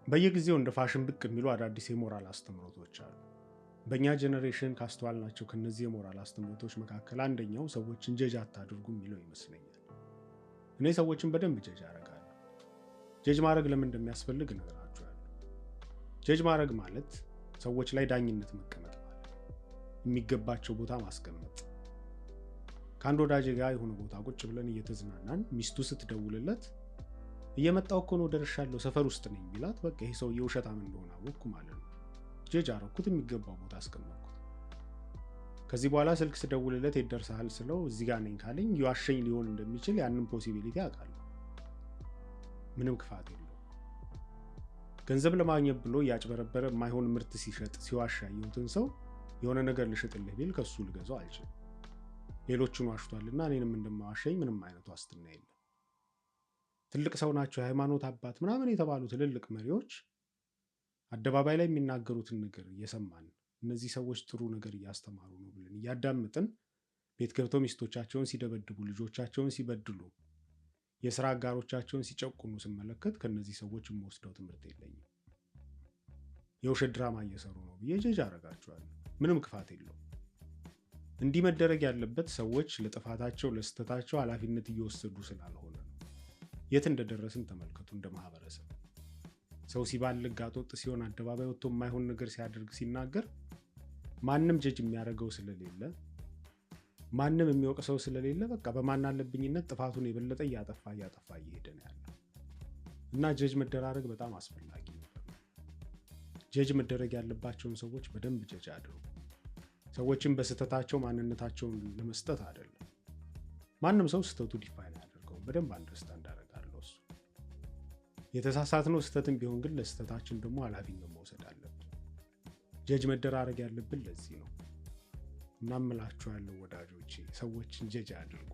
በየጊዜው እንደ ፋሽን ብቅ የሚሉ አዳዲስ የሞራል አስተምህሮቶች አሉ። በእኛ ጄኔሬሽን ካስተዋልናቸው ከነዚህ የሞራል አስተምህሮቶች መካከል አንደኛው ሰዎችን ጀጅ አታድርጉ የሚለው ይመስለኛል። እኔ ሰዎችን በደንብ ጀጅ አደርጋለሁ። ጀጅ ማድረግ ለምን እንደሚያስፈልግ እነግራችኋለሁ። ጀጅ ማድረግ ማለት ሰዎች ላይ ዳኝነት መቀመጥ ማለት፣ የሚገባቸው ቦታ ማስቀመጥ። ከአንድ ወዳጄ ጋር የሆነ ቦታ ቁጭ ብለን እየተዝናናን ሚስቱ ስትደውልለት እየመጣው እኮ ነው ደርሻለሁ ሰፈር ውስጥ ነኝ ቢላት በቃ ይሄ ሰው የውሸታም እንደሆነ አወቅኩ ማለት ነው። ጀጅ አደረኩት፣ የሚገባው ቦታ አስቀመጥኩት። ከዚህ በኋላ ስልክ ስደውልለት የት ደርሰሃል ስለው እዚህ ጋር ነኝ ካለኝ የዋሸኝ ሊሆን እንደሚችል ያንን ፖሲቢሊቲ አውቃለሁ። ምንም ክፋት የለውም። ገንዘብ ለማግኘት ብሎ እያጭበረበረ የማይሆን ምርት ሲሸጥ ሲዋሻ ያየሁትን ሰው የሆነ ነገር ልሽጥልህ ቢል ከሱ ልገዛው አልችልም። ሌሎቹን ዋሽቷልና እኔንም እንደማዋሸኝ ምንም አይነት ዋስትና የለም። ትልቅ ሰው ናቸው፣ የሃይማኖት አባት ምናምን የተባሉ ትልልቅ መሪዎች አደባባይ ላይ የሚናገሩትን ነገር እየሰማን እነዚህ ሰዎች ጥሩ ነገር እያስተማሩ ነው ብለን እያዳመጥን ቤት ገብተው ሚስቶቻቸውን ሲደበድቡ፣ ልጆቻቸውን ሲበድሉ፣ የስራ አጋሮቻቸውን ሲጨቁኑ ስመለከት ከነዚህ ሰዎች የምወስደው ትምህርት የለኝም። የውሸት ድራማ እየሰሩ ነው ብዬ ጀጅ አደርጋቸዋለሁ። ምንም ክፋት የለውም። እንዲህ መደረግ ያለበት ሰዎች ለጥፋታቸው ለስተታቸው ኃላፊነት እየወሰዱ ስላልሆነ ነው። የት እንደደረስን ተመልከቱ። እንደ ማህበረሰብ ሰው ሲባልግ ጋጦጥ ሲሆን አደባባይ ወጥቶ የማይሆን ነገር ሲያደርግ ሲናገር ማንም ጀጅ የሚያደርገው ስለሌለ ማንም የሚወቅሰው ስለሌለ በቃ በማን አለብኝነት ጥፋቱን የበለጠ እያጠፋ እየሄደ ነው ያለው እና ጀጅ መደራረግ በጣም አስፈላጊ ነገር ነው። ጀጅ መደረግ ያለባቸውን ሰዎች በደንብ ጀጅ አድርጉ። ሰዎችን በስተታቸው ማንነታቸውን ለመስጠት አይደለም። ማንም ሰው ስተቱ ዲፋይን ያደርገው በደንብ አንደርስታንድ አደርጋለሁ። እሱ የተሳሳትነው ስተትም ቢሆን ግን ለስተታችን ደግሞ ኃላፊነት መውሰድ አለብን። ጀጅ መደራረግ ያለብን ለዚህ ነው። እናምላችኋለሁ ወዳጆቼ፣ ሰዎችን ጀጅ አድርጉ።